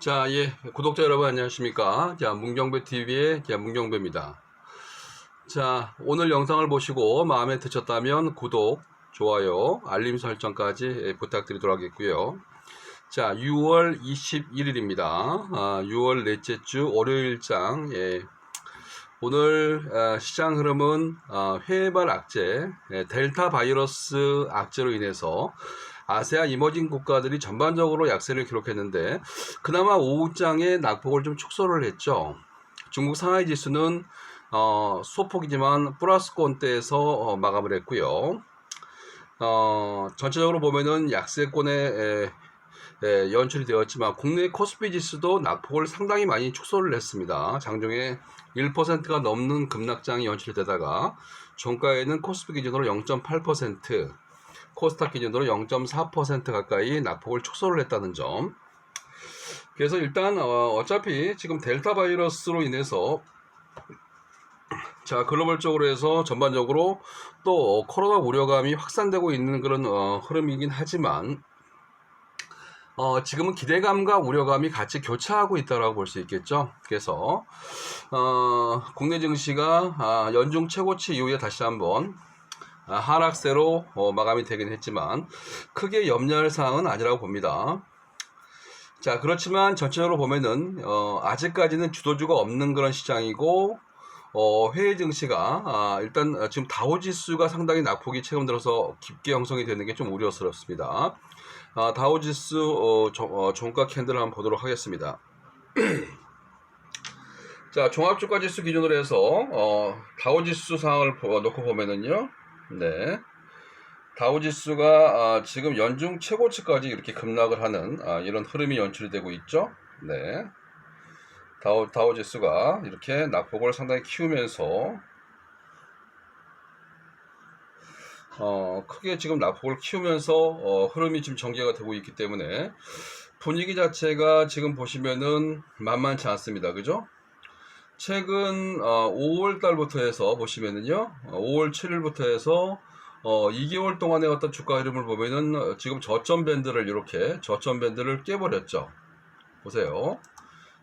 자, 구독자 여러분 안녕하십니까? 자, 문경배TV의 문경배입니다. 자, 오늘 영상을 보시고 마음에 드셨다면 구독, 좋아요, 알림 설정까지 부탁드리도록 하겠고요. 자, 6월 21일입니다. 6월 넷째 주 월요일장. 오늘 시장 흐름은 해외발 악재, 델타 바이러스 악재로 인해서 아세안 이머징 국가들이 전반적으로 약세를 기록했는데 그나마 오후장에 낙폭을 좀 축소를 했죠. 중국 상하이 지수는 소폭이지만 플러스권대에서 마감을 했고요. 전체적으로 보면은 약세권에 연출이 되었지만 국내 코스피 지수도 낙폭을 상당히 많이 축소를 했습니다. 장중에 1%가 넘는 급락장이 연출이 되다가 종가에는 코스피 기준으로 0.8%, 코스닥 기준으로 0.4% 가까이 낙폭을 축소를 했다는 점. 그래서 일단 어차피 지금 델타 바이러스로 인해서 자, 글로벌적으로 해서 전반적으로 또 코로나 우려감이 확산되고 있는 그런 흐름이긴 하지만 지금은 기대감과 우려감이 같이 교차하고 있다고 볼 수 있겠죠. 그래서 국내 증시가 연중 최고치 이후에 다시 한번 하락세로 마감이 되긴 했지만 크게 염려할 사항은 아니라고 봅니다. 자, 그렇지만 전체적으로 보면은 아직까지는 주도주가 없는 그런 시장이고 해외 증시가 일단 지금 다우지수가 상당히 낙폭이 최근 들어서 깊게 형성이 되는 게 좀 우려스럽습니다. 다우지수 종가 캔들 한번 보도록 하겠습니다. 자, 종합주가지수 기준으로 해서 다우지수 상황을 놓고 보면은요, 네, 다우지수가 지금 연중 최고치까지 이렇게 급락을 하는 이런 흐름이 연출이 되고 있죠. 네, 다우지수가 이렇게 낙폭을 상당히 키우면서 크게 지금 낙폭을 키우면서 흐름이 지금 전개가 되고 있기 때문에 분위기 자체가 지금 보시면은 만만치 않습니다. 그죠? 최근 5월 달부터 해서 보시면은요, 5월 7일부터 해서 2개월 동안의 어떤 주가 흐름을 보면은 지금 저점 밴드를 이렇게 저점 밴드를 깨버렸죠. 보세요.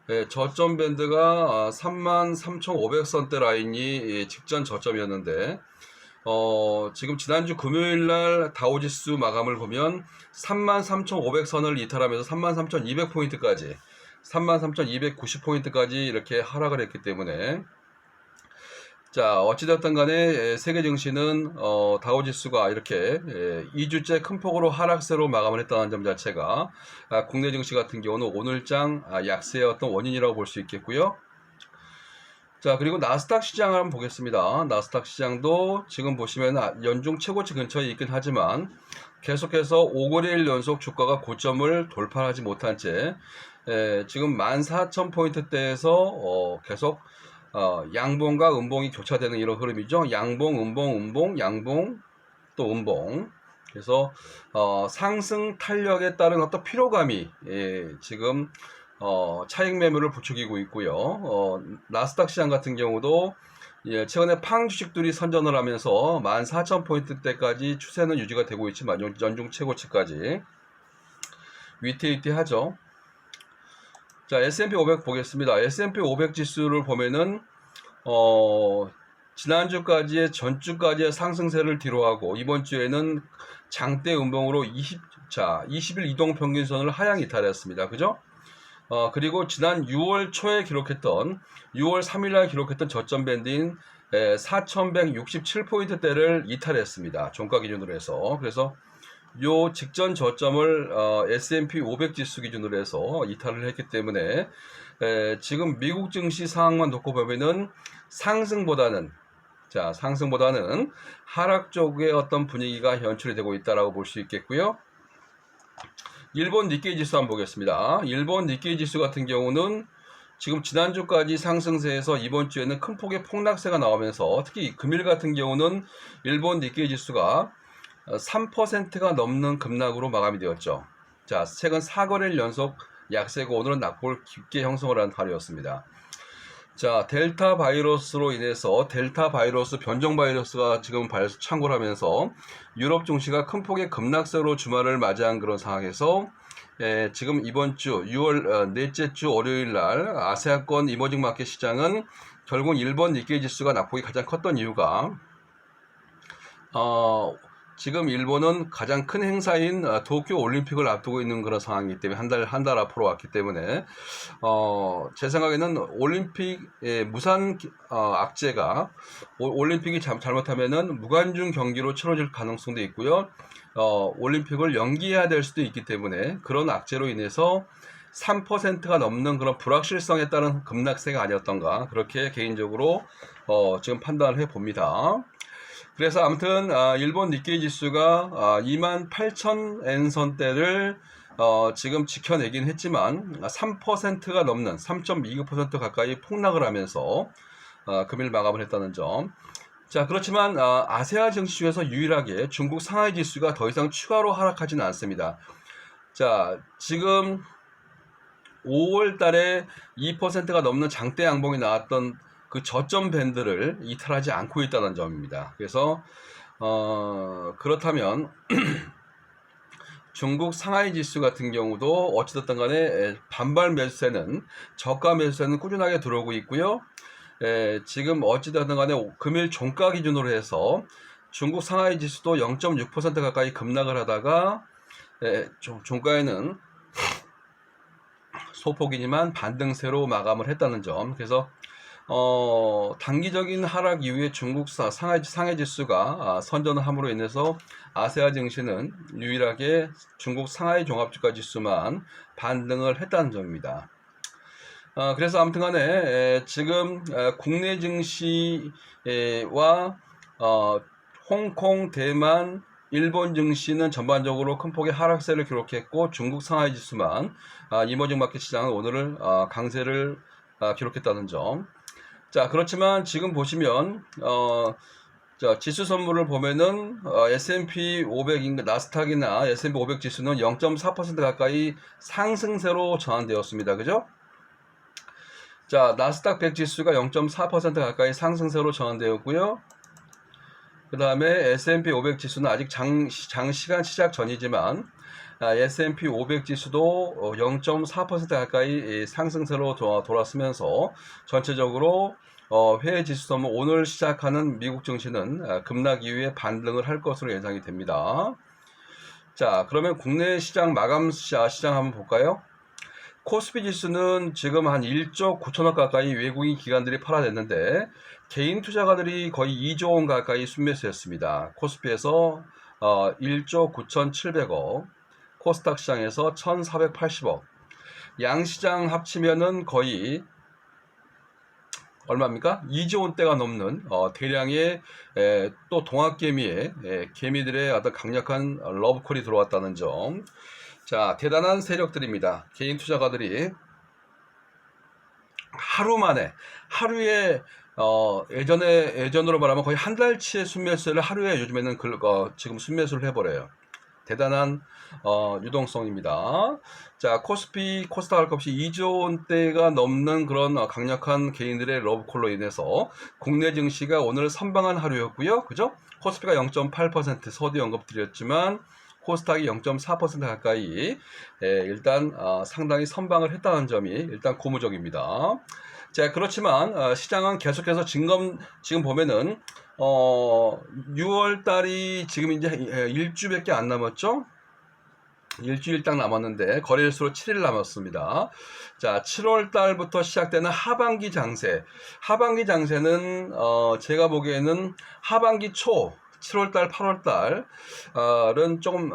네, 저점 밴드가 33,500선대 라인이 직전 저점이었는데 지금 지난주 금요일날 다우지수 마감을 보면 33,500선을 이탈하면서 33,200포인트까지 33,290포인트까지 이렇게 하락을 했기 때문에 자, 어찌되었든 간에 세계 증시는 다우지수가 이렇게 2주째 큰 폭으로 하락세로 마감을 했다는 점 자체가 국내 증시 같은 경우는 오늘장 약세의 어떤 원인이라고 볼 수 있겠고요. 자, 그리고 나스닥 시장을 한번 보겠습니다. 나스닥 시장도 지금 보시면 연중 최고치 근처에 있긴 하지만 계속해서 5거래일 연속 주가가 고점을 돌파하지 못한 채 지금 14,000포인트대에서 계속 양봉과 음봉이 교차되는 이런 흐름이죠. 양봉, 음봉, 양봉, 또 음봉. 그래서 상승 탄력에 따른 어떤 피로감이 지금 차익 매물을 부추기고 있고요. 나스닥 시장 같은 경우도 최근에 팡 주식들이 선전을 하면서 14,000포인트대까지 추세는 유지가 되고 있지만 연중 최고치까지 위태위태하죠. 자, S&P 500 보겠습니다. S&P 500 지수를 보면은 지난주까지의 전주까지의 상승세를 뒤로하고 이번 주에는 장대 음봉으로 20일 이동 평균선을 하향 이탈했습니다. 그죠? 그리고 지난 6월 초에 기록했던 6월 3일날 기록했던 저점 밴드인 4,167포인트대를 이탈했습니다. 종가 기준으로 해서. 그래서 요 직전 저점을 S&P 500 지수 기준으로 해서 이탈을 했기 때문에 지금 미국 증시 상황만 놓고 보면은 상승보다는 하락 쪽의 어떤 분위기가 연출이 되고 있다라고 볼 수 있겠고요. 일본 니케이 지수 한번 보겠습니다. 일본 니케이 지수 같은 경우는 지금 지난주까지 상승세에서 이번 주에는 큰 폭의 폭락세가 나오면서 특히 금일 같은 경우는 일본 니케이 지수가 3%가 넘는 급락으로 마감이 되었죠. 자, 최근 4거래일 연속 약세고 오늘은 낙폭을 깊게 형성을 한 하루였습니다. 자, 델타 바이러스로 인해서 델타 바이러스, 변종 바이러스가 지금 창궐하면서 유럽 증시가 큰 폭의 급락세로 주말을 맞이한 그런 상황에서 지금 이번 주 6월 넷째 주 월요일 날 아시아권 이머징 마켓 시장은 결국 일본 니케이 지수가 낙폭이 가장 컸던 이유가 지금 일본은 가장 큰 행사인 도쿄 올림픽을 앞두고 있는 그런 상황이기 때문에 한 달 앞으로 왔기 때문에 제 생각에는 올림픽 무산 악재가 올림픽이 잘못하면은 무관중 경기로 치러질 가능성도 있고요. 올림픽을 연기해야 될 수도 있기 때문에 그런 악재로 인해서 3%가 넘는 그런 불확실성에 따른 급락세가 아니었던가 그렇게 개인적으로 지금 판단을 해 봅니다. 그래서 아무튼 일본 니케이 지수가 28,000엔 선대를 지금 지켜내긴 했지만 3%가 넘는 3.29% 가까이 폭락을 하면서 금일 마감을 했다는 점. 자, 그렇지만 아세아 증시 중에서 유일하게 중국 상하이 지수가 더 이상 추가로 하락하지는 않습니다. 자, 지금 5월 달에 2%가 넘는 장대 양봉이 나왔던 그 저점 밴드를 이탈하지 않고 있다는 점입니다. 그래서 그렇다면 중국 상하이 지수 같은 경우도 어찌됐든 간에 반발 매수세는 저가 매수세는 꾸준하게 들어오고 있고요. 지금 어찌됐든 간에 금일 종가 기준으로 해서 중국 상하이 지수도 0.6% 가까이 급락을 하다가 종가에는 소폭이지만 반등세로 마감을 했다는 점. 그래서 단기적인 하락 이후에 중국 상하이 지수가 선전을 함으로 인해서 아세아 증시는 유일하게 중국 상하이 종합주가 지수만 반등을 했다는 점입니다. 그래서 아무튼 간에 지금 국내 증시와 홍콩, 대만, 일본 증시는 전반적으로 큰 폭의 하락세를 기록했고 중국 상하이 지수만 이머징 마켓 시장은 오늘은 강세를 기록했다는 점. 자, 그렇지만 지금 보시면 자, 지수 선물을 보면은 S&P 500인 나스닥이나 S&P 500 지수는 0.4% 가까이 상승세로 전환되었습니다. 그죠? 자, 나스닥 100 지수가 0.4% 가까이 상승세로 전환되었고요. 그 다음에 S&P 500 지수는 아직 장시간 시작 전이지만 S&P 500 지수도 0.4% 가까이 상승세로 돌았으면서 전체적으로 회의 지수 선물 오늘 시작하는 미국 증시는 급락 이후에 반등을 할 것으로 예상이 됩니다. 자, 그러면 국내 시장 마감 시장 한번 볼까요? 코스피 지수는 지금 한 1조 9천억 가까이 외국인 기관들이 팔아냈는데 개인 투자가들이 거의 2조 원 가까이 순매수했습니다. 코스피에서 1조 9,700억, 코스닥 시장에서 1,480억, 양시장 합치면은 거의 얼마입니까? 2조 원대가 넘는 대량의 또 동학개미의 개미들의 어떤 강력한 러브콜이 들어왔다는 점. 자, 대단한 세력들입니다. 개인 투자가들이 하루 만에 하루에 예전으로 말하면 거의 한 달치의 순매수를 하루에 요즘에는 지금 순매수를 해버려요. 대단한 유동성입니다. 자, 코스닥 값이 2조 원대가 넘는 그런 강력한 개인들의 러브콜로 인해서 국내 증시가 오늘 선방한 하루였고요. 그죠? 코스피가 0.8% 서두 언급드렸지만 코스닥이 0.4% 가까이 일단 상당히 선방을 했다는 점이 일단 고무적입니다. 자, 그렇지만 시장은 계속해서 지금 보면은 6월 달이 지금 이제 일주밖에 안 남았죠? 일주일 딱 남았는데 거래일수로 7일 남았습니다. 자, 7월 달부터 시작되는 하반기 장세. 하반기 장세는 제가 보기에는 하반기 초 7월달, 8월달은 조금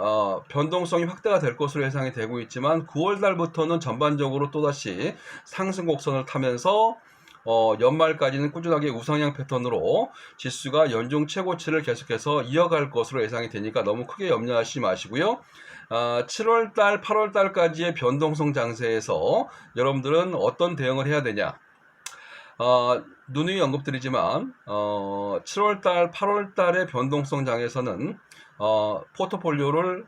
변동성이 확대가 될 것으로 예상이 되고 있지만 9월달부터는 전반적으로 또다시 상승 곡선을 타면서 연말까지는 꾸준하게 우상향 패턴으로 지수가 연중 최고치를 계속해서 이어갈 것으로 예상이 되니까 너무 크게 염려하시지 마시고요. 7월달, 8월달까지의 변동성 장세에서 여러분들은 어떤 대응을 해야 되냐? 누누이 언급드리지만 7월달, 8월달의 변동성 장에서는 포트폴리오를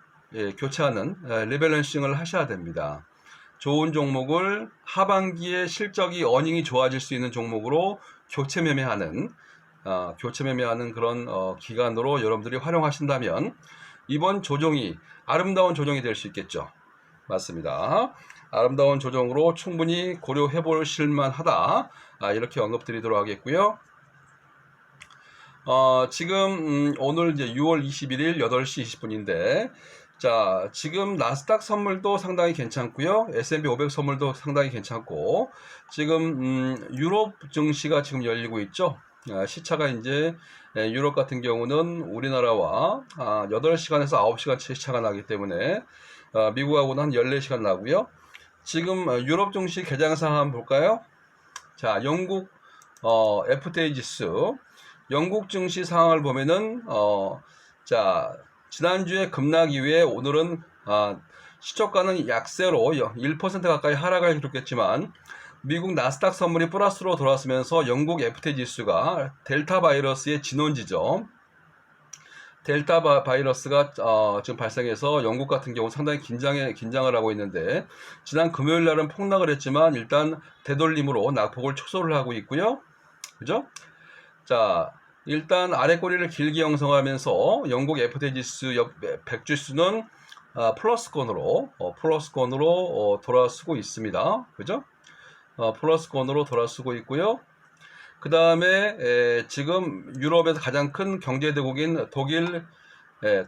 교체하는 리밸런싱을 하셔야 됩니다. 좋은 종목을 하반기에 실적이 어닝이 좋아질 수 있는 종목으로 교체 매매하는 그런 기간으로 여러분들이 활용하신다면 이번 조정이 아름다운 조정이 될 수 있겠죠. 맞습니다. 아름다운 조정으로 충분히 고려해 보실 만하다. 이렇게 언급드리도록 하겠고요. 지금 오늘 이제 6월 21일 8시 20분인데 자, 지금 나스닥 선물도 상당히 괜찮고요. S&P 500 선물도 상당히 괜찮고 지금 유럽 증시가 지금 열리고 있죠. 시차가 이제 유럽 같은 경우는 우리나라와 8시간에서 9시간 시차가 나기 때문에 미국하고는 한 14시간 나고요. 지금 유럽 증시 개장상 한번 볼까요? 자, 영국 FTSE 지수 영국 증시 상황을 보면은 자, 지난주에 급락 이후에 오늘은 시초가는 약세로 1% 가까이 하락을 기록했지만 미국 나스닥 선물이 플러스로 돌아서면서 영국 FTSE 지수가 델타 바이러스의 진원지죠. 델타 바이러스가 지금 발생해서 영국 같은 경우 상당히 긴장을 하고 있는데 지난 금요일 날은 폭락을 했지만 일단 되돌림으로 낙폭을 축소를 하고 있고요. 그죠? 자, 일단 아래 꼬리를 길게 형성하면서 영국 FTSE 지수 100 지수는 플러스권으로 돌아서고 있습니다. 그죠? 플러스권으로 돌아서고 있고요. 그 다음에 지금 유럽에서 가장 큰 경제대국인 독일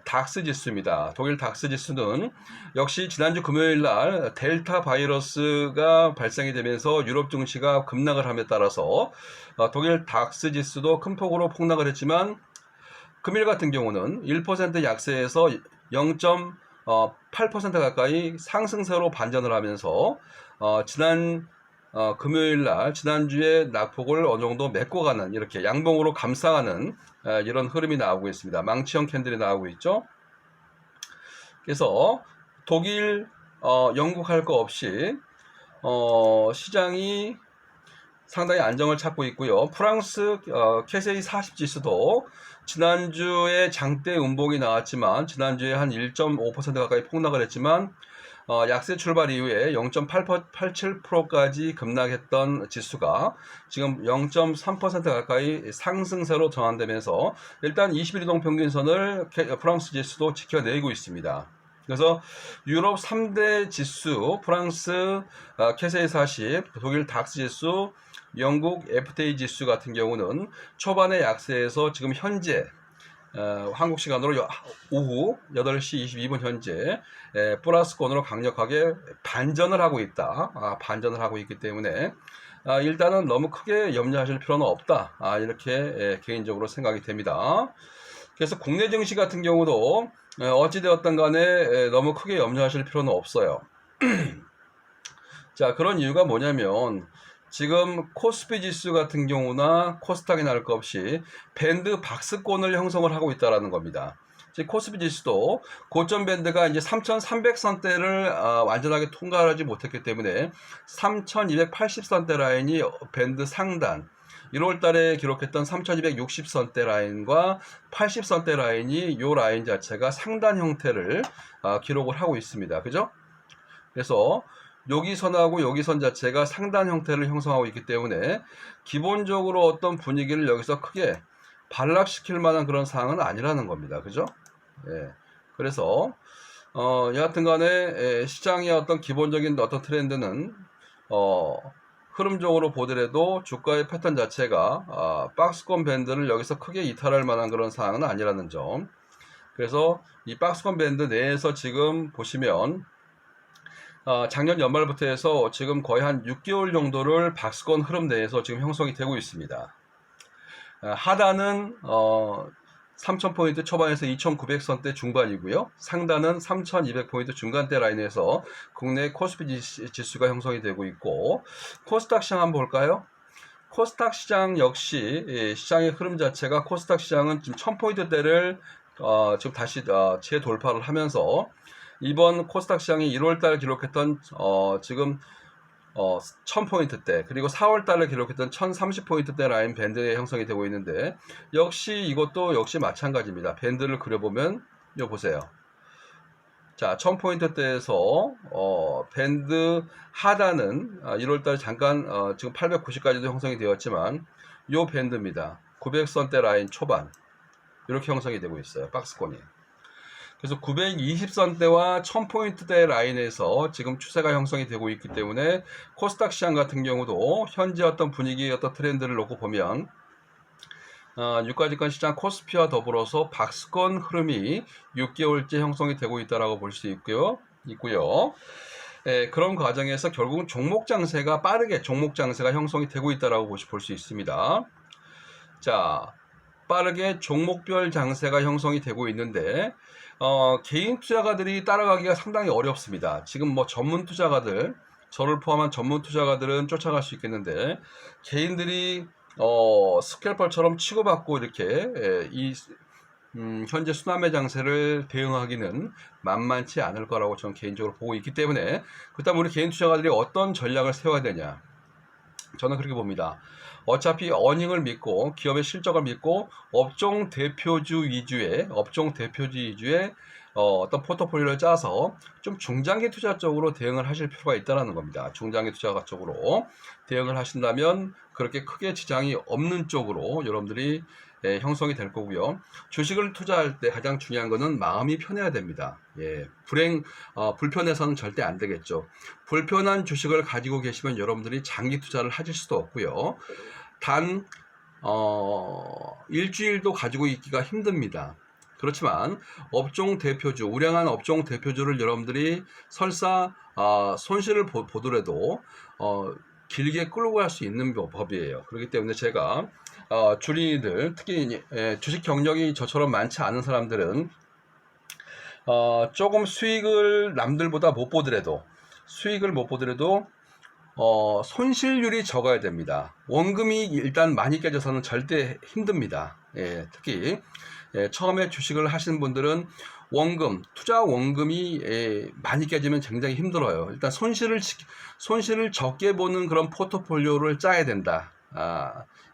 닥스 지수입니다. 독일 닥스 지수는 역시 지난주 금요일 날 델타 바이러스가 발생이 되면서 유럽 증시가 급락을 함에 따라서 독일 닥스 지수도 큰 폭으로 폭락을 했지만 금일 같은 경우는 1% 약세에서 0.8% 가까이 상승세로 반전을 하면서 금요일 날 지난주에 낙폭을 어느 정도 메꿔가는 이렇게 양봉으로 감싸가는 이런 흐름이 나오고 있습니다. 망치형 캔들이 나오고 있죠. 그래서 독일, 영국 할 거 없이 시장이 상당히 안정을 찾고 있고요. 프랑스 캐세이 40 지수도 지난주에 장대 음봉이 나왔지만 지난주에 한 1.5% 가까이 폭락을 했지만 약세 출발 이후에 0.87%까지 급락했던 지수가 지금 0.3% 가까이 상승세로 전환되면서 일단 21일 이동 평균선을 프랑스 지수도 지켜내고 있습니다. 그래서 유럽 3대 지수 프랑스 캐세이 40, 독일 닥스 지수, 영국 FTSE 지수 같은 경우는 초반에 약세에서 지금 현재 한국 시간으로 오후 8시 22분 현재 플러스권으로 강력하게 반전을 하고 있다. 반전을 하고 있기 때문에 일단은 너무 크게 염려하실 필요는 없다. 이렇게 개인적으로 생각이 됩니다. 그래서 국내 증시 같은 경우도 어찌되었든 간에 너무 크게 염려하실 필요는 없어요. 자, 그런 이유가 뭐냐면 지금 코스피 지수 같은 경우나 코스닥이나 할 것 없이 밴드 박스권을 형성을 하고 있다는 겁니다. 즉 코스피 지수도 고점 밴드가 이제 3,300선대를 완전하게 통과하지 못했기 때문에 3,280선대 라인이 밴드 상단 1월 달에 기록했던 3,260선대 라인과 80선대 라인이 이 라인 자체가 상단 형태를 기록을 하고 있습니다. 그죠? 그래서 여기 선하고 여기 선 자체가 상단 형태를 형성하고 있기 때문에 기본적으로 어떤 분위기를 여기서 크게 반락시킬 만한 그런 상황은 아니라는 겁니다. 그죠? 예. 그래서 여하튼 간에 시장의 어떤 기본적인 어떤 트렌드는 흐름적으로 보더라도 주가의 패턴 자체가 박스권 밴드를 여기서 크게 이탈할 만한 그런 상황은 아니라는 점. 그래서 이 박스권 밴드 내에서 지금 보시면 작년 연말부터 해서 지금 거의 한 6개월 정도를 박스권 흐름 내에서 지금 형성이 되고 있습니다. 하단은 3,000포인트 초반에서 2,900선대 중반이고요. 상단은 3,200포인트 중간대 라인에서 국내 코스피 지수가 형성이 되고 있고 코스닥 시장 한번 볼까요? 코스닥 시장 역시 시장의 흐름 자체가 코스닥 시장은 지금 1000포인트대를 지금 다시 재돌파를 하면서 이번 코스닥 시장이 1월달 기록했던 지금 1000포인트대 그리고 4월달에 기록했던 1030포인트대 라인 밴드의 형성이 되고 있는데 이것도 역시 마찬가지입니다. 밴드를 그려보면 이거 보세요. 자, 1000포인트대에서 밴드 하단은 1월달 잠깐 지금 890까지도 형성이 되었지만 이 밴드입니다. 900선대 라인 초반 이렇게 형성이 되고 있어요. 박스권이. 그래서 920선대와 1000포인트대 라인에서 지금 추세가 형성이 되고 있기 때문에 코스닥 시장 같은 경우도 현재 어떤 분위기, 어떤 트렌드를 놓고 보면 유가증권 시장 코스피와 더불어서 박스권 흐름이 6개월째 형성이 되고 있다라고 볼 수 있고요. 그런 과정에서 결국은 종목 장세가 빠르게 종목 장세가 형성이 되고 있다라고 볼 수 있습니다. 자, 빠르게 종목별 장세가 형성이 되고 있는데 개인 투자가들이 따라가기가 상당히 어렵습니다. 지금 뭐 전문 투자가들, 저를 포함한 전문 투자가들은 쫓아갈 수 있겠는데 개인들이 스캘펄처럼 치고받고 이렇게 현재 순환매 장세를 대응하기는 만만치 않을 거라고 저는 개인적으로 보고 있기 때문에, 그렇다면 우리 개인 투자가들이 어떤 전략을 세워야 되냐, 저는 그렇게 봅니다. 어차피 어닝을 믿고 기업의 실적을 믿고 업종 대표주 위주의 어떤 포트폴리오를 짜서 좀 중장기 투자 쪽으로 대응을 하실 필요가 있다는 겁니다. 중장기 투자 쪽으로 대응을 하신다면 그렇게 크게 지장이 없는 쪽으로 여러분들이 형성이 될 거고요. 주식을 투자할 때 가장 중요한 거는 마음이 편해야 됩니다. 불편해서는 절대 안 되겠죠. 불편한 주식을 가지고 계시면 여러분들이 장기 투자를 하실 수도 없고요. 단 일주일도 가지고 있기가 힘듭니다. 그렇지만 업종 대표주, 우량한 업종 대표주를 여러분들이 설사 손실을 보더라도 길게 끌고 갈 수 있는 법이에요. 그렇기 때문에 제가 주린이들, 특히 주식 경력이 저처럼 많지 않은 사람들은 조금 수익을 남들보다 못 보더라도 손실률이 적어야 됩니다. 원금이 일단 많이 깨져서는 절대 힘듭니다. 특히 처음에 주식을 하시는 분들은 투자 원금이 많이 깨지면 굉장히 힘들어요. 일단 손실을 적게 보는 그런 포트폴리오를 짜야 된다.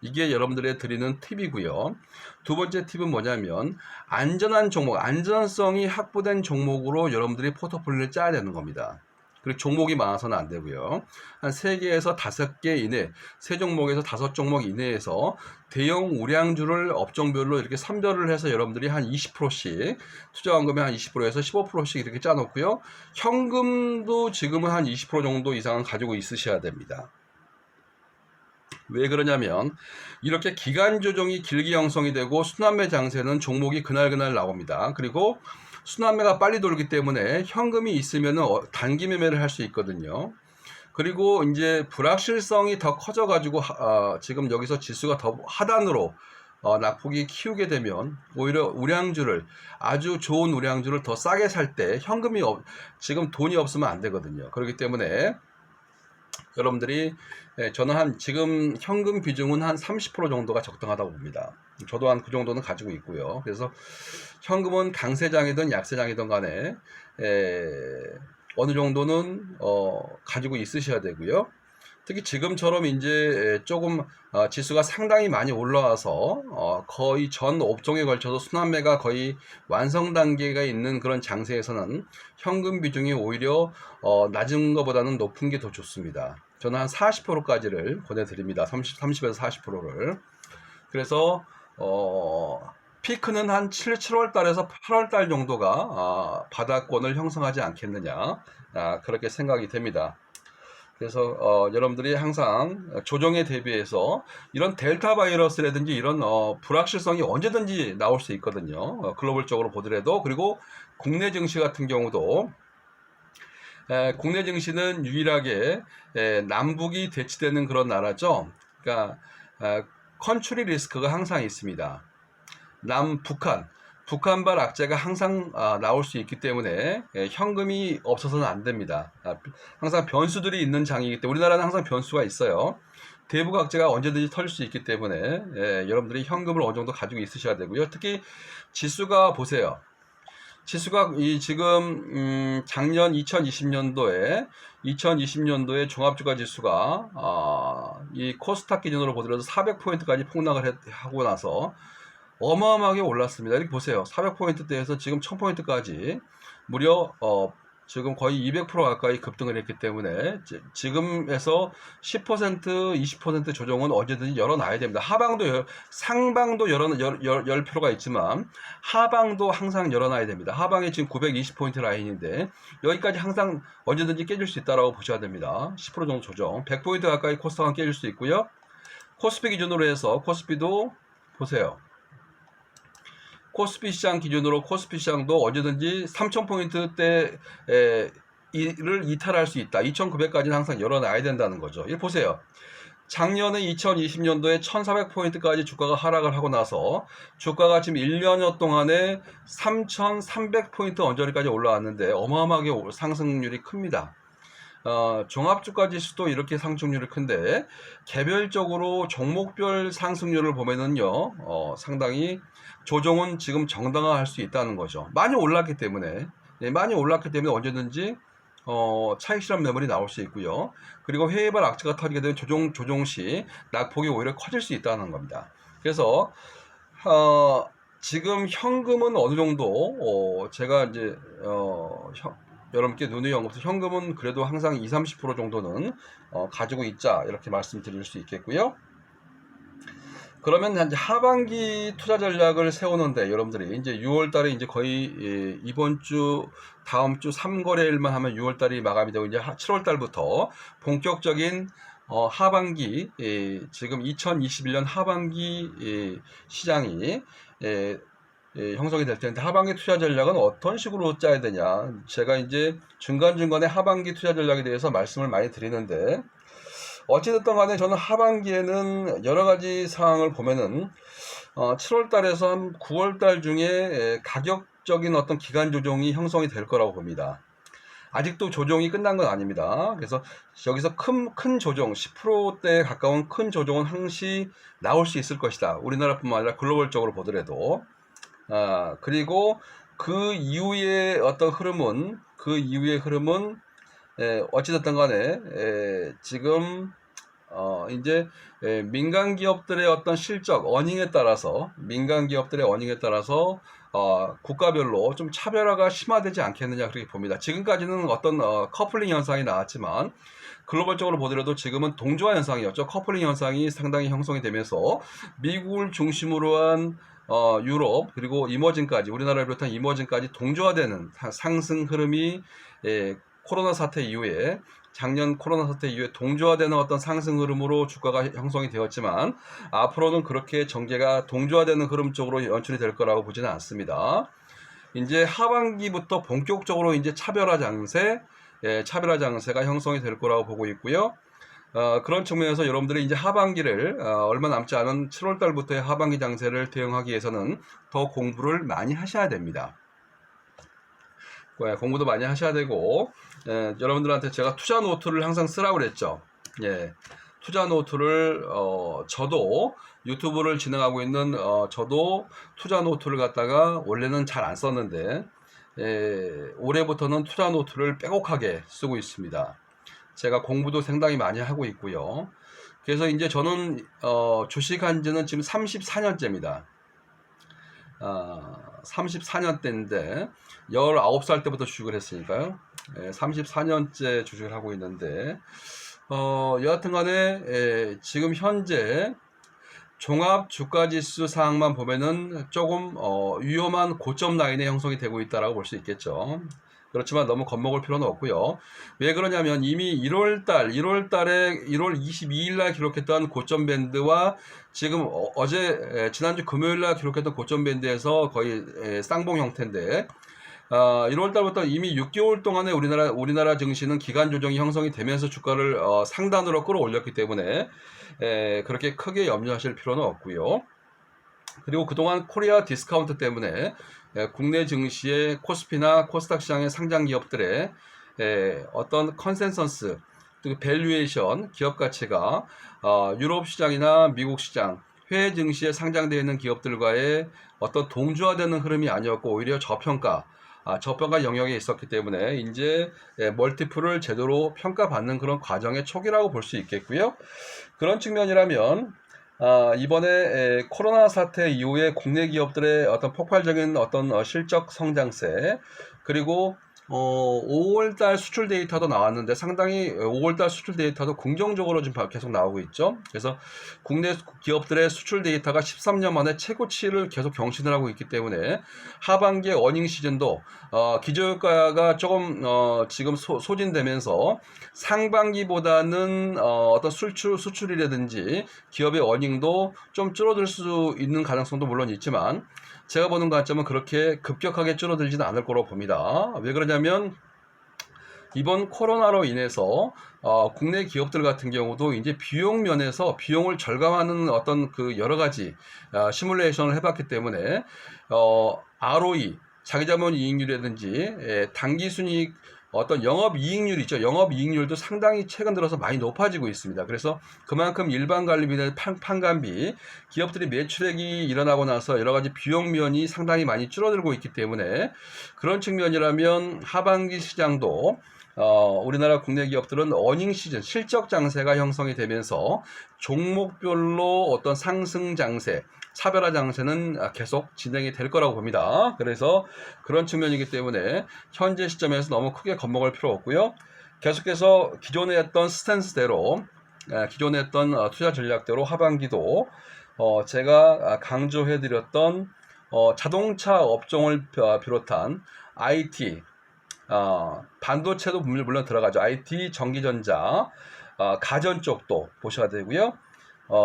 이게 여러분들의 드리는 팁이고요. 두 번째 팁은 뭐냐면 안전한 종목, 안전성이 확보된 종목으로 여러분들이 포트폴리오를 짜야 되는 겁니다. 그리고 종목이 많아서는 안 되고요. 한 3개에서 5개 이내, 3종목에서 5종목 이내에서 대형 우량주를 업종별로 이렇게 선별을 해서 여러분들이 한 20%씩, 투자원금의 한 20%에서 15%씩 이렇게 짜놓고요. 현금도 지금은 한 20% 정도 이상은 가지고 있으셔야 됩니다. 왜 그러냐면 이렇게 기간 조정이 길게 형성이 되고 순환매 장세는 종목이 그날 나옵니다. 그리고 순환매가 빨리 돌기 때문에 현금이 있으면 단기 매매를 할 수 있거든요. 그리고 이제 불확실성이 더 커져가지고 지금 여기서 지수가 더 하단으로 낙폭이 키우게 되면 오히려 아주 좋은 우량주를 더 싸게 살 때 지금 돈이 없으면 안 되거든요. 그렇기 때문에 여러분들이 저는 지금 현금 비중은 한 30% 정도가 적당하다고 봅니다. 저도 한 그 정도는 가지고 있고요. 그래서 현금은 강세장이든 약세장이든 간에 어느 정도는 가지고 있으셔야 되고요. 특히 지금처럼 이제 조금 지수가 상당히 많이 올라와서 거의 전 업종에 걸쳐서 순환매가 거의 완성 단계가 있는 그런 장세에서는 현금 비중이 오히려 낮은 것보다는 높은 게 더 좋습니다. 저는 한 40%까지를 권해드립니다. 30에서 40%를. 그래서 피크는 한 7월 달에서 8월 달 정도가 바닥권을 형성하지 않겠느냐, 그렇게 생각이 됩니다. 그래서 여러분들이 항상 조정에 대비해서 이런 델타 바이러스라든지 이런 불확실성이 언제든지 나올 수 있거든요. 글로벌적으로 보더라도. 그리고 국내 증시 같은 경우도 국내 증시는 유일하게 남북이 대치되는 그런 나라죠. 그러니까 컨트리 리스크가 항상 있습니다. 북한발 악재가 항상 나올 수 있기 때문에 현금이 없어서는 안 됩니다. 항상 변수들이 있는 장이기 때문에, 우리나라는 항상 변수가 있어요. 대북 악재가 언제든지 터질 수 있기 때문에 여러분들이 현금을 어느 정도 가지고 있으셔야 되고요. 특히 지수가 보세요. 지수가 지금 작년 2020년도에 종합주가 지수가 이 코스닥 기준으로 보더라도 400포인트까지 폭락을 하고 나서 어마어마하게 올랐습니다. 이렇게 보세요. 400포인트대에서 지금 1000포인트까지 무려 지금 거의 200% 가까이 급등을 했기 때문에 지금에서 10%, 20% 조정은 언제든지 열어놔야 됩니다. 상방도 열 필요가 있지만 하방도 항상 열어놔야 됩니다. 하방이 지금 920포인트 라인인데 여기까지 항상 언제든지 깨질 수 있다라고 보셔야 됩니다. 10% 정도 조정, 100포인트 가까이 코스닥은 깨질 수 있고요. 코스피 기준으로 해서 코스피도 보세요. 코스피 시장 기준으로 코스피 시장도 언제든지 3000포인트대를 이탈할 수 있다. 2900까지는 항상 열어놔야 된다는 거죠. 이거 보세요. 작년에 2020년도에 1400포인트까지 주가가 하락을 하고 나서 주가가 지금 1년여 동안에 3300포인트 언저리까지 올라왔는데 어마어마하게 상승률이 큽니다. 종합주가 지수도 이렇게 상승률이 큰데 개별적으로 종목별 상승률을 보면은요, 상당히 조정은 지금 정당화할 수 있다는 거죠. 많이 올랐기 때문에 언제든지 차익 실현 매물이 나올 수 있고요. 그리고 회의발 악재가 터지게 되면 조정 시 낙폭이 오히려 커질 수 있다는 겁니다. 그래서 지금 현금은 어느 정도 제가 이제 여러분께 눈의 연금소 현금은 그래도 항상 20-30% 정도는 가지고 있자 이렇게 말씀드릴 수 있겠고요. 그러면 이제 하반기 투자 전략을 세우는데 여러분들이 이제 6월달에 이제 거의 이번 주 다음 주 3거래일만 하면 6월달이 마감이 되고 이제 7월달부터 본격적인 하반기 지금 2021년 하반기 시장이 형성이 될 텐데 하반기 투자 전략은 어떤 식으로 짜야 되냐, 제가 이제 중간중간에 하반기 투자 전략에 대해서 말씀을 많이 드리는데 어찌됐든 간에 저는 하반기에는 여러 가지 상황을 보면은 7월 달에서 한 9월 달 중에 가격적인 어떤 기간 조정이 형성이 될 거라고 봅니다. 아직도 조정이 끝난 건 아닙니다. 그래서 여기서 큰 조정, 10%대에 가까운 큰 조정은 항시 나올 수 있을 것이다. 우리나라뿐만 아니라 글로벌적으로 보더라도. 그리고 그 이후의 어떤 흐름은 어찌됐든 간에 지금 이제 민간 기업들의 어떤 실적 어닝에 따라서 국가별로 좀 차별화가 심화되지 않겠느냐 그렇게 봅니다. 지금까지는 어떤 커플링 현상이 나왔지만 글로벌적으로 보더라도 지금은 동조화 현상이었죠. 커플링 현상이 상당히 형성이 되면서 미국을 중심으로 한 유럽 그리고 이머징까지, 우리나라를 비롯한 이머징까지 동조화되는 상승 흐름이 코로나 사태 이후에, 작년 코로나 사태 이후에 동조화되는 어떤 상승 흐름으로 주가가 형성이 되었지만 앞으로는 그렇게 전개가 동조화되는 흐름 쪽으로 연출이 될 거라고 보지는 않습니다. 이제 하반기부터 본격적으로 이제 차별화 장세가 형성이 될 거라고 보고 있고요. 그런 측면에서 여러분들이 이제 하반기를 얼마 남지 않은 7월 달부터의 하반기 장세를 대응하기 위해서는 더 공부를 많이 하셔야 됩니다. 공부도 많이 하셔야 되고, 여러분들한테 제가 투자 노트를 항상 쓰라고 그랬죠. 투자 노트를 저도 유튜브를 진행하고 있는 저도 투자 노트를 갖다가 원래는 잘 안 썼는데 올해부터는 투자 노트를 빼곡하게 쓰고 있습니다. 제가 공부도 상당히 많이 하고 있고요. 그래서 이제 저는 주식한 지는 지금 34년째입니다. 34년대인데 19살 때부터 주식을 했으니까요. 34년째 주식을 하고 있는데 여하튼 간에 지금 현재 종합 주가지수 사항만 보면은 조금 위험한 고점 라인에 형성이 되고 있다라고 볼 수 있겠죠. 그렇지만 너무 겁먹을 필요는 없고요. 왜 그러냐면 이미 1월 22일 날 기록했던 고점 밴드와 지금 지난주 금요일 날 기록했던 고점 밴드에서 거의 쌍봉 형태인데 1월 달부터 이미 6개월 동안에 우리나라 증시는 기간 조정이 형성이 되면서 주가를 상단으로 끌어올렸기 때문에 그렇게 크게 염려하실 필요는 없고요. 그리고 그동안 코리아 디스카운트 때문에 국내 증시의 코스피나 코스닥 시장의 상장 기업들의 어떤 컨센서스, 또 밸류에이션, 기업 가치가 유럽 시장이나 미국 시장, 해외 증시에 상장되어 있는 기업들과의 어떤 동조화되는 흐름이 아니었고 오히려 저평가 영역에 있었기 때문에 이제 멀티플을 제대로 평가받는 그런 과정의 초기라고 볼 수 있겠고요. 그런 측면이라면 이번에 코로나 사태 이후에 국내 기업들의 어떤 폭발적인 어떤 실적 성장세, 그리고 5월달 수출 데이터도 나왔는데 상당히 5월달 수출 데이터도 긍정적으로 지금 계속 나오고 있죠. 그래서 국내 기업들의 수출 데이터가 13년 만에 최고치를 계속 경신을 하고 있기 때문에 하반기에 어닝 시즌도 기저효과가 조금 지금 소진되면서 상반기보다는 어떤 수출이라든지 기업의 어닝도 좀 줄어들 수 있는 가능성도 물론 있지만 제가 보는 관점은 그렇게 급격하게 줄어들지는 않을 거로 봅니다. 왜 그러냐면 이번 코로나로 인해서 국내 기업들 같은 경우도 이제 비용 면에서 비용을 절감하는 어떤 그 여러 가지 시뮬레이션을 해봤기 때문에 ROE 자기자본 이익률이라든지 당기순이익 어떤 영업이익률 있죠. 영업이익률도 상당히 최근 들어서 많이 높아지고 있습니다. 그래서 그만큼 일반 관리비나 판관비, 기업들이 매출액이 일어나고 나서 여러 가지 비용 면이 상당히 많이 줄어들고 있기 때문에 그런 측면이라면 하반기 시장도 우리나라 국내 기업들은 어닝 시즌, 실적 장세가 형성이 되면서 종목별로 어떤 상승 장세, 차별화 장세는 계속 진행이 될 거라고 봅니다. 그래서 그런 측면이기 때문에 현재 시점에서 너무 크게 겁먹을 필요 없고요. 계속해서 기존에 했던 스탠스대로, 기존에 했던 투자 전략대로 하반기도 제가 강조해드렸던 자동차 업종을 비롯한 IT, 반도체도 물론 들어가죠. IT, 전기전자, 가전 쪽도 보셔야 되고요.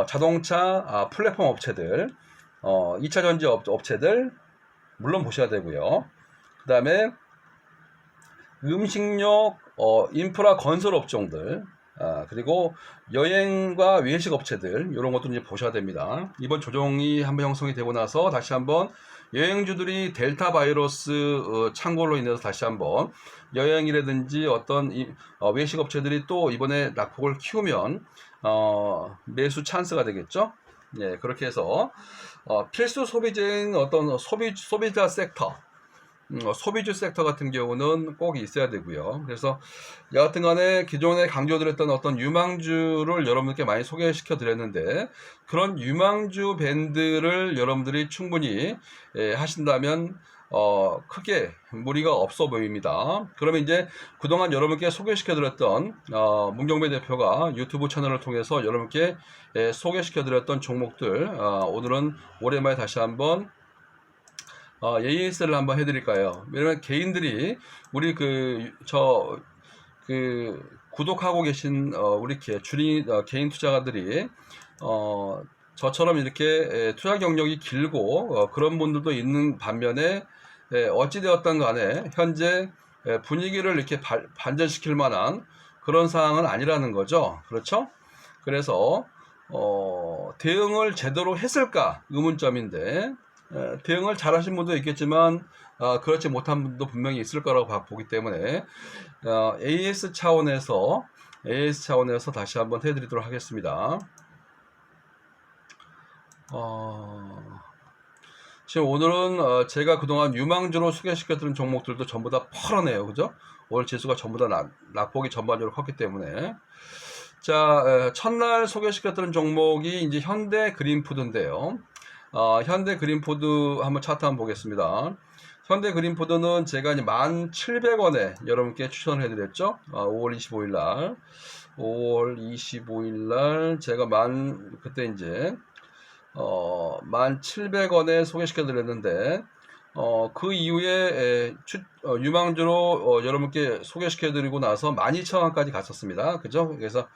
자동차 플랫폼 업체들, 2차 전지 업체들 물론 보셔야 되고요. 그 다음에 음식료, 인프라 건설 업종들, 그리고 여행과 외식 업체들 이런 것도 이제 보셔야 됩니다. 이번 조정이 한번 형성이 되고 나서 다시 한번 여행주들이 델타 바이러스 창궐로 인해서 다시 한번 여행이라든지 어떤 외식 업체들이 또 이번에 낙폭을 키우면 매수 찬스가 되겠죠. 예, 그렇게 해서 필수 소비재인 어떤 소비자 섹터, 소비주 섹터 같은 경우는 꼭 있어야 되고요. 그래서 여하튼 간에 기존에 강조드렸던 어떤 유망주를 여러분께 많이 소개시켜 드렸는데 그런 유망주 밴드를 여러분들이 충분히 하신다면 크게 무리가 없어 보입니다. 그러면 이제 그동안 여러분께 소개시켜 드렸던 문경배 대표가 유튜브 채널을 통해서 여러분께 소개시켜 드렸던 종목들 오늘은 오랜만에 다시 한번 AS를 한번 해드릴까요? 왜냐면 개인들이 우리 구독하고 계신 우리 개인 투자가들이 저처럼 이렇게 투자 경력이 길고 그런 분들도 있는 반면에 어찌되었든 간에 현재 분위기를 이렇게 반전시킬 만한 그런 상황은 아니라는 거죠. 그렇죠? 그래서 대응을 제대로 했을까 의문점인데 대응을 잘하신 분도 있겠지만 그렇지 못한 분도 분명히 있을 거라고 보기 때문에 AS 차원에서 다시 한번 해드리도록 하겠습니다. 지금 오늘은 제가 그동안 유망주로 소개시켜드린 종목들도 전부 다 펄어네요. 그죠? 오늘 지수가 전부 다 낙폭이 전반적으로 컸기 때문에 자, 첫날 소개시켰던 종목이 이제 현대 그린푸드인데요. 현대 그린푸드 한번 차트 한번 보겠습니다. 현대 그린푸드는 제가 이제 1,700원에 여러분께 추천을 해드렸죠. 5월 25일 날. 5월 25일 날 제가 그때 이제 1,700원에 소개시켜 드렸는데 그 이후에 유망주로 여러분께 소개시켜 드리고 나서 12,000원까지 갔었습니다. 그죠? 그래서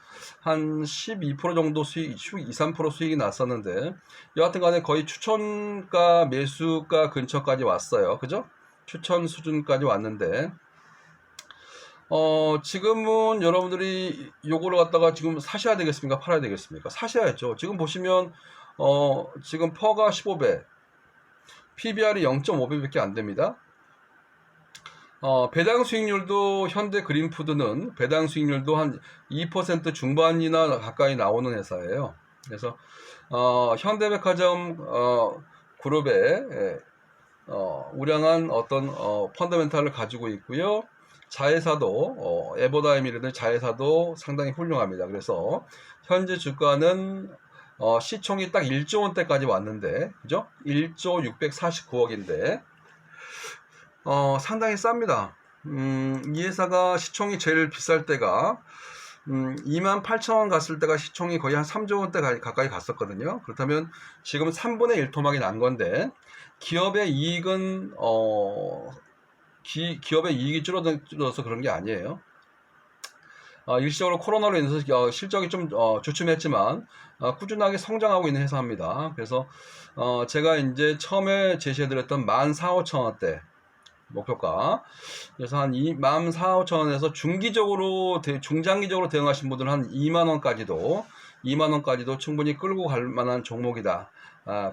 한 12% 정도 수익, 2~3% 수익이 났었는데 여하튼 간에 거의 추천가 매수가 근처까지 왔어요. 그죠? 추천 수준까지 왔는데 지금은 여러분들이 요거를 갖다가 지금 사셔야 되겠습니까? 팔아야 되겠습니까? 사셔야죠. 지금 보시면 지금 퍼가 15배, PBR이 0.5배밖에 안 됩니다. 배당 수익률도 현대 그린푸드는 배당 수익률도 한 2% 중반이나 가까이 나오는 회사예요. 그래서 현대백화점 그룹의 우량한 어떤 펀더멘탈을 가지고 있고요. 자회사도 에버다임이라든지 자회사도 상당히 훌륭합니다. 그래서 현재 주가는 시총이 딱 1조 원대까지 왔는데, 그죠? 1조 649억인데, 상당히 쌉니다. 이 회사가 시총이 제일 비쌀 때가 28,000원 갔을 때가 시총이 거의 한 3조 원대 가까이 갔었거든요. 그렇다면 지금 3분의 1 토막이 난 건데 기업의 이익은 기업의 이익이 줄어들어서 그런 게 아니에요. 일시적으로 코로나로 인해서 실적이 좀 주춤했지만 꾸준하게 성장하고 있는 회사입니다. 그래서 제가 이제 처음에 제시해드렸던 14,500원대 목표가, 그래서 한 14,500원에서 중장기적으로 대응하신 분들은 한 2만원까지도 충분히 끌고 갈 만한 종목이다.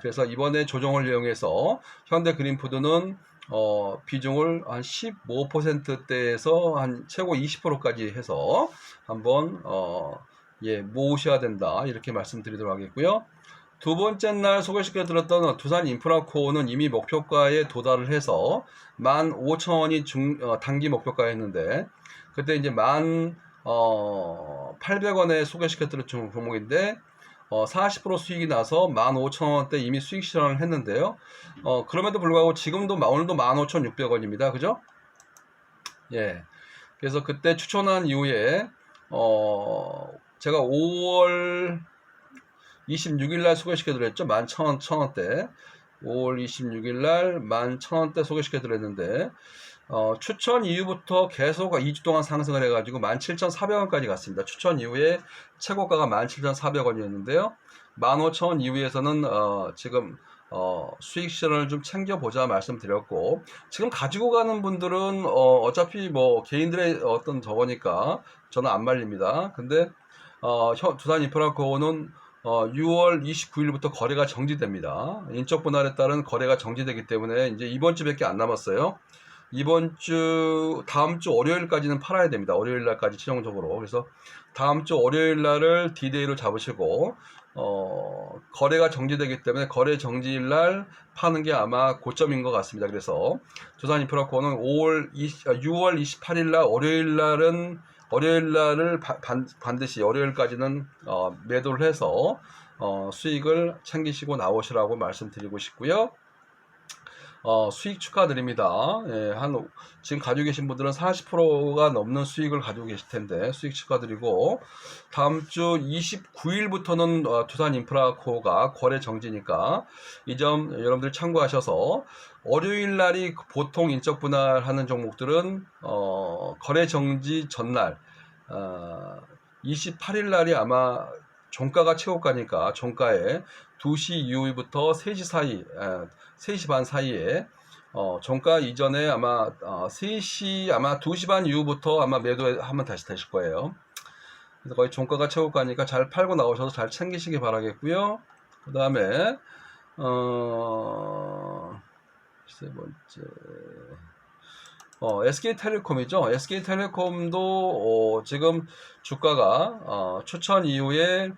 그래서 이번에 조정을 이용해서 현대그린푸드는 비중을 한 15%대에서 한 최고 20%까지 해서 한번 모으셔야 된다, 이렇게 말씀드리도록 하겠고요. 두 번째 날 소개시켜 드렸던 두산인프라코어는 이미 목표가에 도달을 해서 15,000원이 단기 목표가였는데, 그때 이제 1,800원에 소개시켜 드렸던 종목인데 40% 수익이 나서 15,000원대 이미 수익 실현을 했는데요. 그럼에도 불구하고 지금도 오늘도 15,600원입니다. 그죠? 예. 그래서 그때 추천한 이후에 제가 5월 26일날 소개시켜드렸죠. 11,000원대. 5월 26일날 11,000원대 소개시켜드렸는데 추천 이후부터 계속 2주 동안 상승을 해가지고 17,400원까지 갔습니다. 추천 이후에 최고가가 17,400원이었는데요. 15,000원 이후에서는 지금 수익 실현을 좀 챙겨보자 말씀드렸고, 지금 가지고 가는 분들은 어차피 뭐 개인들의 어떤 저거니까 저는 안 말립니다. 근데 두산인프라코어는 6월 29일부터 거래가 정지됩니다. 인적 분할에 따른 거래가 정지되기 때문에 이제 이번 주밖에 안 남았어요. 다음 주 월요일까지는 팔아야 됩니다. 월요일 날까지 최종적으로. 그래서 다음 주 월요일 날을 D-Day로 잡으시고, 거래가 정지되기 때문에 거래 정지일 날 파는 게 아마 고점인 것 같습니다. 그래서 두산인프라코어는 6월 28일 날 월요일 날을 반드시 월요일까지는 매도를 해서 수익을 챙기시고 나오시라고 말씀드리고 싶고요. 수익 축하드립니다. 예, 지금 가지고 계신 분들은 40%가 넘는 수익을 가지고 계실 텐데 수익 축하드리고, 다음 주 29일부터는 두산인프라코어가 거래 정지니까 이 점 여러분들 참고하셔서, 월요일 날이 보통 인적 분할하는 종목들은 거래 정지 전날 28일 날이 아마 종가가 최고가니까 종가에 2시 이후부터 3시 사이, 3시 반 사이에 종가 이전에 아마 2시 반 이후부터 아마 매도하면 다시 되실 거예요. 그래서 거의 종가가 최고가니까 잘 팔고 나오셔서 잘 챙기시기 바라겠고요. 그 다음에 세 번째 SK텔레콤이죠. SK텔레콤도 지금 주가가 추천 이후에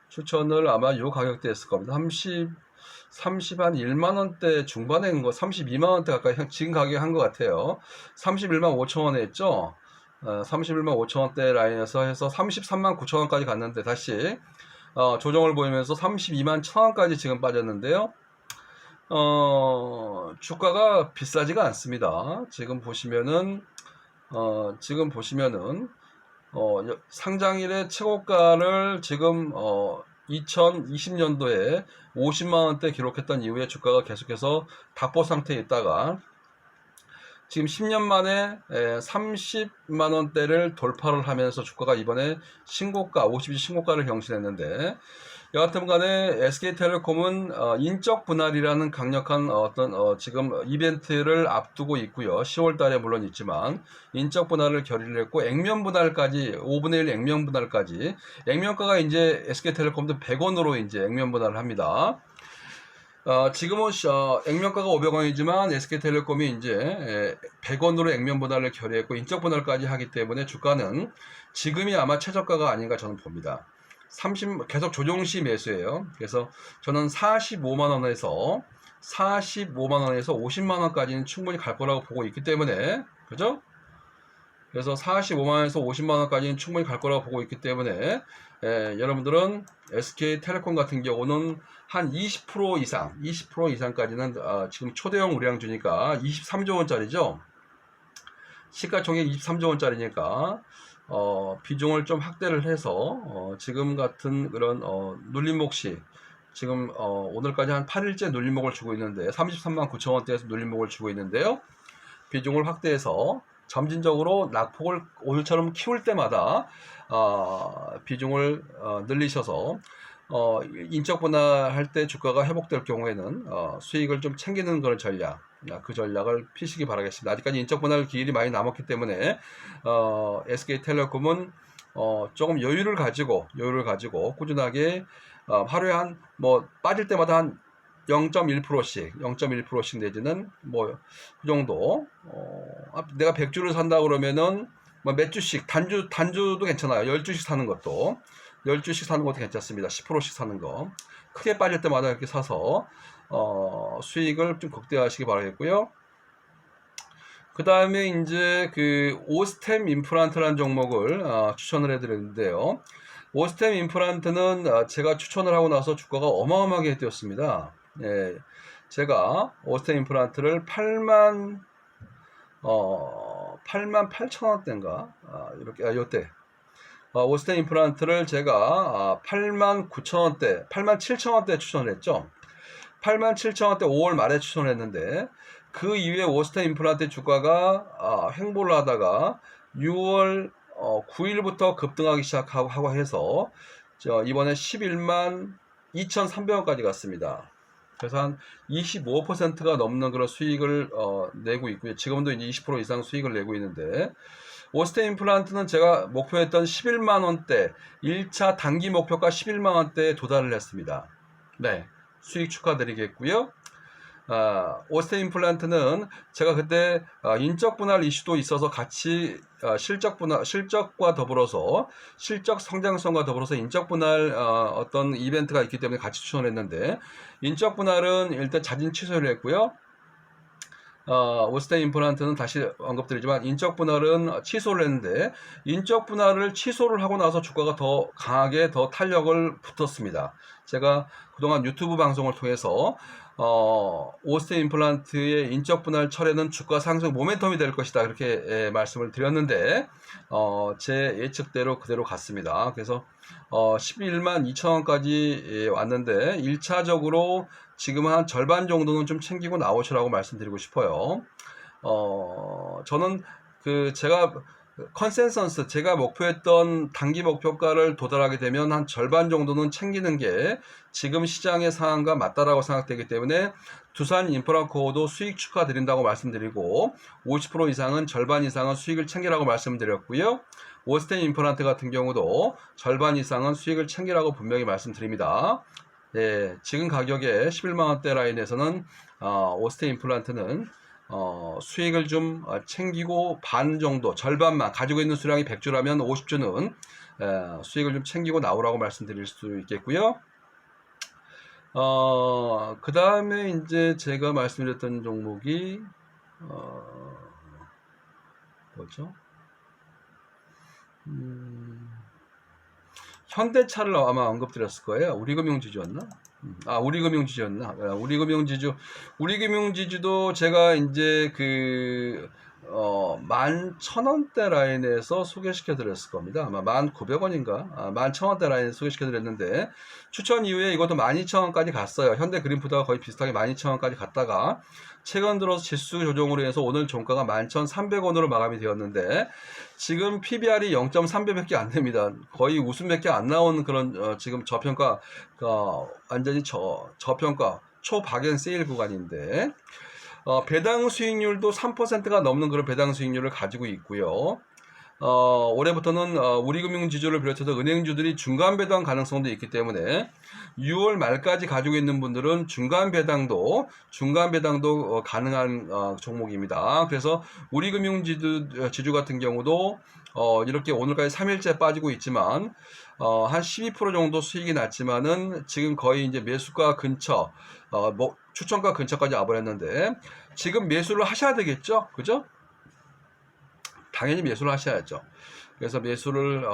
추천을 아마 요 가격대에 했을 겁니다. 30한 1만원대 중반에 32만원대 가까이 지금 가격에 한 것 같아요. 31만 5천원에 했죠. 31만 5천원대 라인에서 해서 33만 9천원까지 갔는데 다시 조정을 보이면서 32만 1천원까지 지금 빠졌는데요. 주가가 비싸지가 않습니다. 지금 보시면은 상장일의 최고가를 지금 2020년도에 50만원대 기록했던 이후에 주가가 계속해서 답보 상태에 있다가 지금 10년 만에 30만원대를 돌파를 하면서 주가가 이번에 50주 신고가를 경신했는데, 여하튼 간에 SK텔레콤은 인적 분할이라는 강력한 지금 이벤트를 앞두고 있고요. 10월 달에 물론 있지만 인적 분할을 결의를 했고, 액면 분할까지 5분의 1 액면 분할까지, 액면가가 이제 SK텔레콤도 100원으로 이제 액면 분할을 합니다. 지금은 액면가가 500원이지만 SK텔레콤이 이제 100원으로 액면 분할을 결의했고 인적 분할까지 하기 때문에 주가는 지금이 아마 최저가가 아닌가 저는 봅니다. 계속 조정시 매수예요. 그래서 저는 45만원에서 50만원까지는 충분히 갈 거라고 보고 있기 때문에, 그죠? 그래서 45만원에서 50만원까지는 충분히 갈 거라고 보고 있기 때문에 여러분들은 SK텔레콤 같은 경우는 한 20% 이상, 20% 이상까지는 지금 초대형 우량주니까 23조 원짜리죠. 시가총액 23조 원짜리니까 비중을 좀 확대를 해서 지금 같은 그런 눌림목시 지금 오늘까지 한 8일째 눌림목을 주고 있는데 33만 9천 원대에서 눌림목을 주고 있는데요. 비중을 확대해서 점진적으로 낙폭을 오늘처럼 키울 때마다 비중을 늘리셔서 인적 분할할 때 주가가 회복될 경우에는 수익을 좀 챙기는 그런 전략, 그 전략을 피시기 바라겠습니다. 아직까지 인적 분할 기일이 많이 남았기 때문에 SK텔레콤은 조금 여유를 가지고 꾸준하게 하루에 한 빠질 때마다 한 0.1%씩 내지는 그 정도 내가 100주를 산다 그러면은 몇 주씩 단주도 괜찮아요. 10주씩 사는 것도 10주씩 사는 것도 괜찮습니다. 10%씩 사는 거 크게 빠질 때마다 이렇게 사서 수익을 좀 극대화하시기 바라겠고요. 그 다음에 이제 그 오스템 임플란트라는 종목을 추천을 해드렸는데요. 오스템 임플란트는 제가 추천을 하고 나서 주가가 어마어마하게 뛰었습니다. 예, 제가 오스템 임플란트를 8만 8천 원대인가 이렇게 요때 오스템 임플란트를 제가 8만 9천 원대, 8만 7천 원대 추천을 했죠. 8만 7천 원대 5월 말에 추천을 했는데 그 이후에 오스템 임플란트 주가가 횡보를 하다가 6월 9일부터 급등하기 시작하고 해서 이번에 11만 2,300원까지 갔습니다. 그래서 한 25%가 넘는 그런 수익을 내고 있고요. 지금도 이제 20% 이상 수익을 내고 있는데 오스템 임플란트는 제가 목표했던 11만원대 1차 단기 목표가 11만원대에 도달을 했습니다. 네, 수익 축하드리겠고요. 오스템 임플란트는 제가 그때 인적 분할 이슈도 있어서 같이 실적과 더불어서 실적 성장성과 더불어서 인적 분할 어떤 이벤트가 있기 때문에 같이 추천을 했는데 인적 분할은 일단 자진 취소를 했고요. 오스템 임플란트는 다시 언급드리지만 인적 분할은 취소를 했는데 인적 분할을 취소를 하고 나서 주가가 더 강하게 더 탄력을 붙었습니다. 제가 그동안 유튜브 방송을 통해서 오스템 임플란트의 인적 분할 철회는 주가 상승 모멘텀이 될 것이다 그렇게 말씀을 드렸는데 제 예측대로 그대로 갔습니다. 그래서 11만 2천 원까지 왔는데 1차적으로 지금 한 절반 정도는 좀 챙기고 나오시라고 말씀드리고 싶어요. 저는 제가 컨센서스 제가 목표했던 단기 목표가를 도달하게 되면 한 절반 정도는 챙기는 게 지금 시장의 상황과 맞다라고 생각되기 때문에 두산 인프라코어도 수익 축하드린다고 말씀드리고 50% 이상은 절반 이상은 수익을 챙기라고 말씀드렸고요. 오스템 임플란트 같은 경우도 절반 이상은 수익을 챙기라고 분명히 말씀드립니다. 예, 지금 가격에 11만원대 라인에서는 오스템 임플란트는 수익을 좀 챙기고 반 정도 절반만 가지고 있는 수량이 100주라면 50주는 수익을 좀 챙기고 나오라고 말씀드릴 수 있겠고요. 그 다음에 이제 제가 말씀드렸던 종목이 뭐죠? 현대차를 아마 언급드렸을 거예요. 우리금융지주였나? 우리금융지주였나? 우리금융지주도 제가 이제 11,000원대 라인에서 소개시켜 드렸을 겁니다. 아마 1,900원인가? 11,000원대 라인에서 소개시켜 드렸는데, 추천 이후에 이것도 12,000원까지 갔어요. 현대 그린푸드가 거의 비슷하게 12,000원까지 갔다가, 최근 들어서 지수 조정으로 해서 오늘 종가가 11,300원으로 마감이 되었는데, 지금 PBR이 0.3배밖에 안 됩니다. 거의 웃음밖에 안 나오는 그런, 지금 저평가, 완전히 저평가, 초박앤세일 구간인데, 배당 수익률도 3%가 넘는 그런 배당 수익률을 가지고 있고요. 올해부터는 우리금융지주를 비롯해서 은행주들이 중간 배당 가능성도 있기 때문에 6월 말까지 가지고 있는 분들은 중간 배당도 가능한 종목입니다. 그래서 우리금융지주 같은 경우도 이렇게 오늘까지 3일째 빠지고 있지만 한 12% 정도 수익이 났지만은 지금 거의 이제 매수가 근처 추천가 근처까지 와버렸는데 지금 매수를 하셔야 되겠죠, 그죠? 당연히 매수를 하셔야죠. 그래서 매수를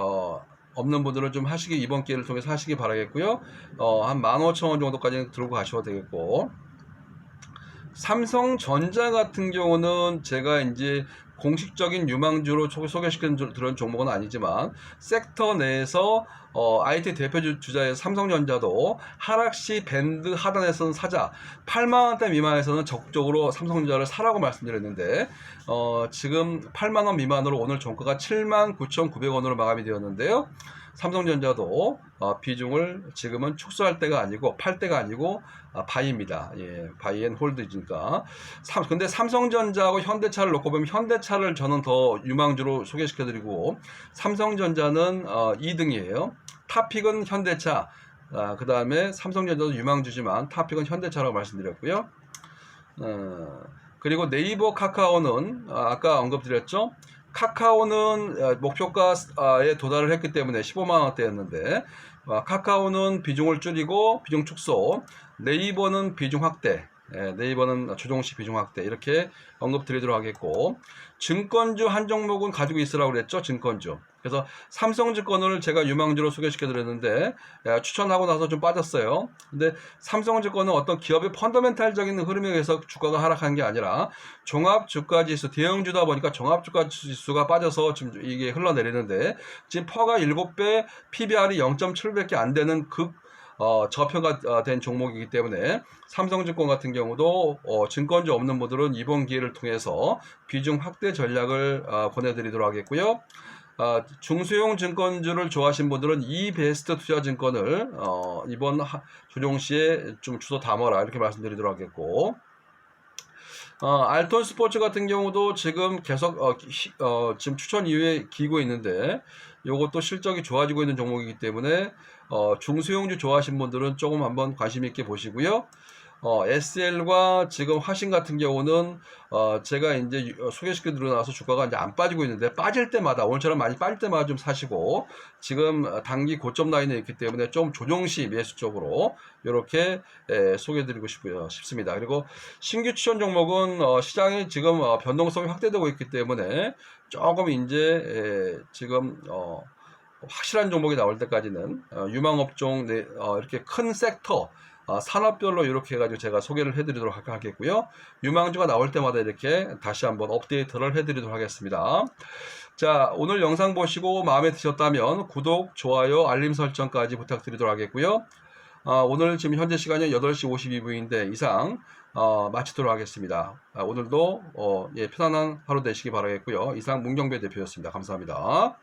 없는 분들은 좀 하시기, 이번 기회를 통해서 하시기 바라겠고요. 한 15,000원 정도까지는 들고 가셔도 되겠고, 삼성전자 같은 경우는 제가 이제 공식적인 유망주로 소개시킨 그런 종목은 아니지만 섹터 내에서 IT 대표 주자의 삼성전자도 하락시 밴드 하단에서는 사자, 8만원대 미만에서는 적극적으로 삼성전자를 사라고 말씀드렸는데 지금 8만원 미만으로 오늘 종가가 79,900원으로 마감이 되었는데요. 삼성전자도 비중을 지금은 축소할 때가 아니고 팔 때가 아니고 바이입니다. 예, 바이 앤 홀드니까. 근데 삼성전자하고 현대차를 놓고 보면 현대차를 저는 더 유망주로 소개시켜드리고 삼성전자는 2등이에요. 탑픽은 현대차, 그 다음에 삼성전자도 유망주지만 탑픽은 현대차라고 말씀드렸고요. 그리고 네이버 카카오는 아까 언급드렸죠. 카카오는 목표가에 도달을 했기 때문에 15만원대였는데 카카오는 비중을 줄이고 비중 축소, 네이버는 비중 확대, 네이버는 조정시 비중 확대 이렇게 언급드리도록 하겠고, 증권주 한 종목은 가지고 있으라고 그랬죠. 증권주. 그래서 삼성증권을 제가 유망주로 소개시켜 드렸는데 추천하고 나서 좀 빠졌어요. 근데 삼성증권은 어떤 기업의 펀더멘탈적인 흐름에 의해서 주가가 하락한 게 아니라 종합주가지수, 대형주다 보니까 종합주가지수가 빠져서 지금 이게 흘러내리는데, 지금 퍼가 7배, PBR이 0.7배밖에 안 되는 저평가 된 종목이기 때문에 삼성증권 같은 경우도 증권주 없는 분들은 이번 기회를 통해서 비중 확대 전략을 보내드리도록 하겠고요. 중소형 증권주를 좋아하신 분들은 이베스트 투자증권을 이번 조정시에 좀 주소 담아라 이렇게 말씀드리도록 하겠고, 알톤 스포츠 같은 경우도 지금 계속 지금 추천 이후에 기고 있는데 요것도 실적이 좋아지고 있는 종목이기 때문에 중소형주 좋아하신 분들은 조금 한번 관심 있게 보시고요. SL과 지금 화신 같은 경우는 제가 이제 소개시켜 드리고 나서 주가가 이제 안 빠지고 있는데, 빠질 때마다 오늘처럼 많이 빠질 때마다 좀 사시고, 지금 단기 고점 라인에 있기 때문에 좀 조정시 매수 쪽으로 이렇게 소개해 드리고 싶습니다. 그리고 신규 추천 종목은 시장이 지금 변동성이 확대되고 있기 때문에 조금 이제 지금 확실한 종목이 나올 때까지는 유망업종 이렇게 큰 섹터 산업별로 이렇게 해가지고 제가 소개를 해드리도록 하겠고요. 유망주가 나올 때마다 이렇게 다시 한번 업데이트를 해드리도록 하겠습니다. 자, 오늘 영상 보시고 마음에 드셨다면 구독, 좋아요, 알림 설정까지 부탁드리도록 하겠고요. 오늘 지금 현재 시간이 8시 52분인데 이상 마치도록 하겠습니다. 오늘도 편안한 하루 되시기 바라겠고요. 이상 문경배 대표였습니다. 감사합니다.